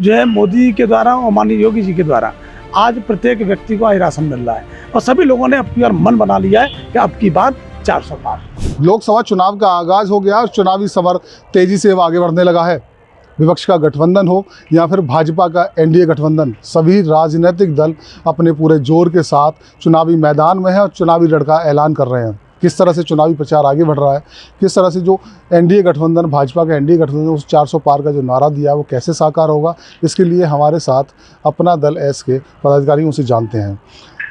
जो है मोदी के द्वारा और माननीय योगी जी के द्वारा आज प्रत्येक व्यक्ति को आज राशन मिल रहा है और सभी लोगों ने अपनी बार मन बना लिया है कि अब की बार 400 पार। लोकसभा चुनाव का आगाज हो गया और चुनावी समर तेजी से आगे बढ़ने लगा है। विपक्ष का गठबंधन हो या फिर भाजपा का एनडीए गठबंधन, सभी राजनीतिक दल अपने पूरे जोर के साथ चुनावी मैदान में हैं और चुनावी लड़ का ऐलान कर रहे हैं। किस तरह से चुनावी प्रचार आगे बढ़ रहा है, किस तरह से जो एनडीए गठबंधन, भाजपा का एनडीए गठबंधन उस 400 पार का जो नारा दिया है वो कैसे साकार होगा, इसके लिए हमारे साथ अपना दल एस के पदाधिकारियों से जानते हैं।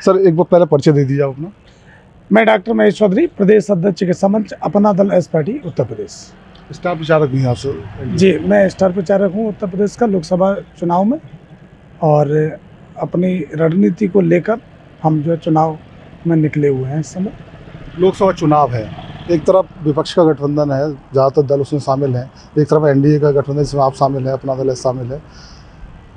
सर, एक बार पहले परिचय दे दीजिए अपना। मैं डॉक्टर महेश चौधरी, प्रदेश अध्यक्ष चिकित्सा मंच, अपना दल S party Uttar Pradesh. Star प्रचारक भी हैं आपसे? जी, मैं स्टार प्रचारक हूँ उत्तर प्रदेश का लोकसभा चुनाव में, और अपनी रणनीति को लेकर हम जो चुनाव में निकले हुए हैं इस समय। लोकसभा चुनाव है, एक तरफ विपक्ष का गठबंधन है, ज़्यादातर दल उसमें शामिल हैं, एक तरफ एनडीए का गठबंधन जिसमें आप शामिल हैं, अपना दल एस शामिल है।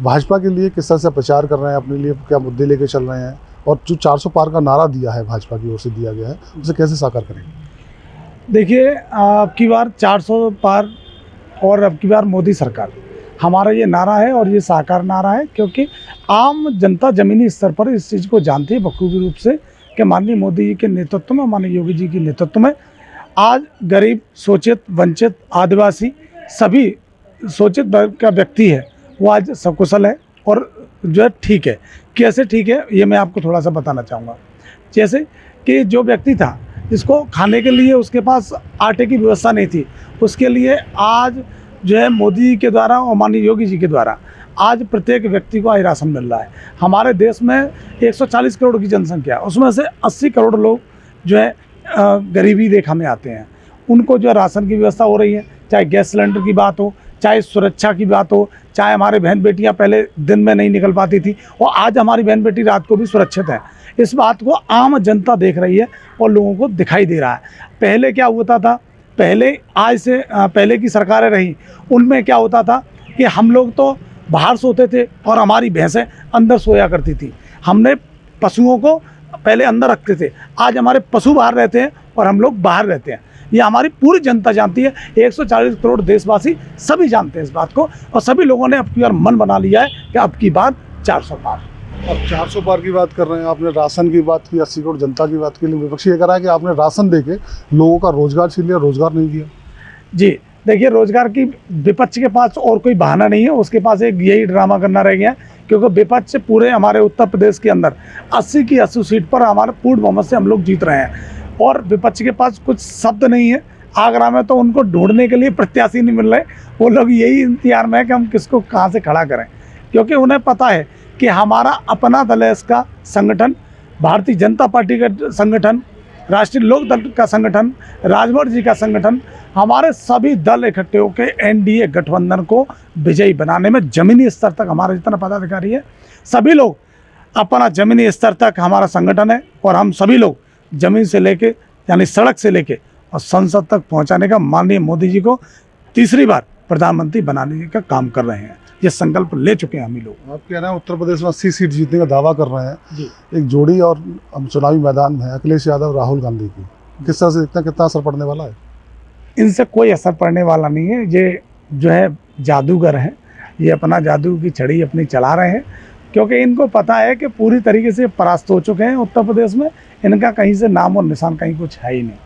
भाजपा के लिए किस तरह से प्रचार कर रहे हैं, अपने लिए क्या मुद्दे लेके चल रहे हैं, और जो 400 पार का नारा दिया है भाजपा की ओर से दिया गया है, उसे कैसे साकार करेंगे? देखिए, अब की बार 400 पार और अब की बार मोदी सरकार, हमारा ये नारा है और ये साकार नारा है, क्योंकि आम जनता ज़मीनी स्तर पर इस चीज़ को जानती है बखूबी रूप से कि माननीय मोदी जी के नेतृत्व में, माननीय योगी जी के नेतृत्व में आज गरीब, शोषित, वंचित, आदिवासी सभी शोषित वर्ग का व्यक्ति है वो आज सकुशल है और जो है ठीक है। कैसे ठीक है ये मैं आपको थोड़ा सा बताना चाहूँगा। जैसे कि जो व्यक्ति था जिसको खाने के लिए उसके पास आटे की व्यवस्था नहीं थी, उसके लिए आज जो है मोदी जी के द्वारा और माननीय योगी जी के द्वारा आज प्रत्येक व्यक्ति को आज राशन मिल रहा है। हमारे देश में 140 करोड़ की जनसंख्या, उसमें से 80 करोड़ लोग जो है गरीबी रेखा में आते हैं, उनको जो है राशन की व्यवस्था हो रही है। चाहे गैस सिलेंडर की बात हो, चाहे सुरक्षा की बात हो, चाहे हमारे बहन बेटियां पहले दिन में नहीं निकल पाती थी और आज हमारी बहन बेटी रात को भी सुरक्षित है। इस बात को आम जनता देख रही है और लोगों को दिखाई दे रहा है। पहले क्या होता था, पहले आज से पहले की सरकारें रही, उनमें क्या होता था कि हम लोग तो बाहर सोते थे और हमारी भैंसें अंदर सोया करती थी। हमने पशुओं को पहले अंदर रखते थे, आज हमारे पशु बाहर रहते हैं और हम लोग बाहर रहते हैं। ये हमारी पूरी जनता जानती है, 140 करोड़ देशवासी सभी जानते हैं इस बात को, और सभी लोगों ने अब की बार मन बना लिया है कि अब की बार 400 पार। अब 400 पार की बात कर रहे हैं, आपने राशन की बात की, 80 करोड़ जनता की बात की, लेकिन विपक्ष ये कह रहा है कि आपने राशन देके लोगों का रोजगार छीन लिया, रोजगार नहीं दिया। जी देखिए, रोजगार की विपक्ष के पास और कोई बहाना नहीं है, उसके पास एक यही ड्रामा करना रह गया है, क्योंकि विपक्ष पूरे हमारे उत्तर प्रदेश के अंदर 80 की 80 सीट पर हमारे पूर्ण बहुमत से हम लोग जीत रहे हैं और विपक्ष के पास कुछ शब्द नहीं है। आगरा में तो उनको ढूंढने के लिए प्रत्याशी नहीं मिल रहे, वो लोग यही इंतजार में है कि हम किसको कहाँ से खड़ा करें, क्योंकि उन्हें पता है कि हमारा अपना दल है, इसका संगठन, भारतीय जनता पार्टी का संगठन, राष्ट्रीय लोक दल का संगठन, राजभर जी का संगठन, हमारे सभी दल इकट्ठे होकर एनडीए गठबंधन को विजयी बनाने में जमीनी स्तर तक हमारा जितना पदाधिकारी है, सभी लोग अपना जमीनी स्तर तक हमारा संगठन है और हम सभी लोग जमीन से लेके यानी सड़क से लेके और संसद तक पहुंचाने का माननीय मोदी जी को तीसरी बार प्रधानमंत्री बनाने का काम कर रहे हैं। ये संकल्प ले चुके हैं हम ही लोग। आप कह रहे हैं उत्तर प्रदेश में 80 सीट जीतने का दावा कर रहे हैं जी। एक जोड़ी और हम चुनावी मैदान में अखिलेश यादव और राहुल गांधी की, किस तरह से कितना असर पड़ने वाला है? इनसे कोई असर पड़ने वाला नहीं है। ये जो है जादूगर हैं, ये अपना जादू की छड़ी अपनी चला रहे हैं, क्योंकि इनको पता है कि पूरी तरीके से परास्त हो चुके हैं उत्तर प्रदेश में। इनका कहीं से नाम और निशान कहीं कुछ है ही नहीं,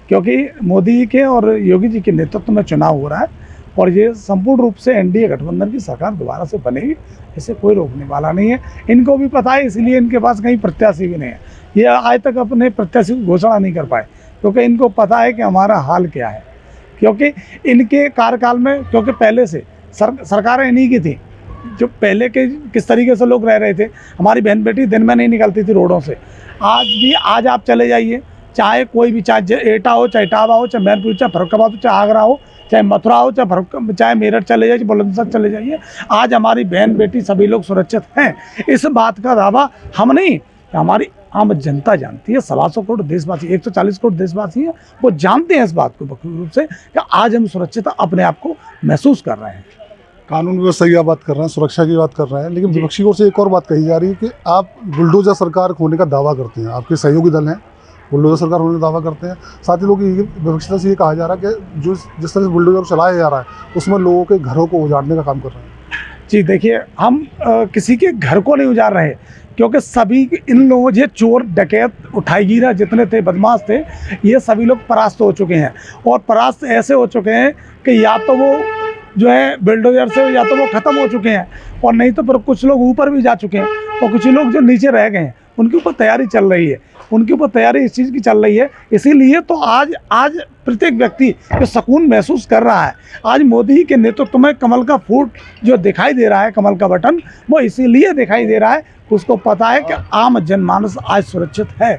क्योंकि मोदी जी के और योगी जी के नेतृत्व में चुनाव हो रहा है और ये संपूर्ण रूप से एनडीए गठबंधन की सरकार दोबारा से बनेगी, इसे कोई रोकने वाला नहीं है। इनको भी पता है, इसलिए इनके पास कहीं प्रत्याशी भी नहीं है। ये आज तक अपने प्रत्याशी की घोषणा नहीं कर पाए, क्योंकि इनको पता है कि हमारा हाल क्या है। क्योंकि इनके कार्यकाल में, क्योंकि पहले से सरकारें इन्हीं की थी, जो पहले के किस तरीके से लोग रह रहे थे, हमारी बहन बेटी दिन में नहीं निकलती थी रोडों से। आज आप चले जाइए, चाहे कोई भी, चाहे एटा हो, चाहे इटावा हो, चाहे मैनपुर, चाहे फरुखाबाद हो, चाहे आगरा हो, चाहे मथुरा हो, चाहे मेरठ चले जाइए, बुलंदशहर चले जाइए, आज हमारी बहन बेटी सभी लोग सुरक्षित हैं। इस बात का दावा हम नहीं, हमारी आम जनता जानती है। 125 करोड़ देशवासी, 140 करोड़ देशवासी हैं, वो जानते हैं इस बात को बखूबी रूप से कि आज हम सुरक्षित अपने आप को महसूस कर रहे हैं। कानून व्यवस्था की बात कर रहे हैं, सुरक्षा की बात कर रहे हैं, लेकिन विपक्षी ओर से एक और बात कही जा रही है कि आप बुलडोजर सरकार होने का दावा करते हैं, आपके सहयोगी दल हैं, बुलडोजर सरकार होने का दावा करते हैं। साथ ही लोग विपक्षता से ये कहा जा रहा है कि जो जिस तरह से बुलडोजर चलाया जा रहा है उसमें लोगों के घरों को उजाड़ने का काम कर रहे हैं। जी देखिए, हम किसी के घर को नहीं उजाड़ रहे, क्योंकि सभी इन लोगों, ये चोर डकैत उठाईगीरा जितने थे, बदमाश थे, ये सभी लोग परास्त हो चुके हैं। और परास्त ऐसे हो चुके हैं कि या तो वो जो है बिल्डोजर से, या तो वो ख़त्म हो चुके हैं, और नहीं तो फिर कुछ लोग ऊपर भी जा चुके हैं, और कुछ लोग जो नीचे रह गए हैं उनके ऊपर तैयारी चल रही है, उनके ऊपर तैयारी इस चीज़ की चल रही है। इसीलिए तो आज प्रत्येक व्यक्ति जो सुकून महसूस कर रहा है, आज मोदी के नेतृत्व में कमल का फूट जो दिखाई दे रहा है, कमल का बटन, वो इसीलिए दिखाई दे रहा है कि उसको पता है कि आम जनमानस आज सुरक्षित है।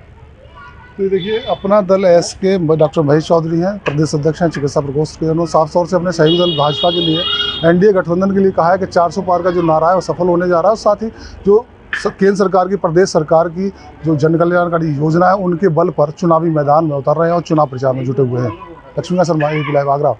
तो देखिए, अपना दल एस के डॉक्टर महेश चौधरी हैं, प्रदेश अध्यक्ष हैं चिकित्सा प्रकोष्ठ के। उन्होंने साफ तौर से अपने सहयोगी दल भाजपा के लिए, एनडीए गठबंधन के लिए कहा है कि 400 पार का जो नारा है वो सफल होने जा रहा है। और साथ ही जो केंद्र सरकार की, प्रदेश सरकार की जो जन कल्याणकारी योजना है, उनके बल पर चुनावी मैदान में उतर रहे हैं और चुनाव प्रचार में जुटे हुए हैं। Laxmikant Sharma, ABP live, Agra.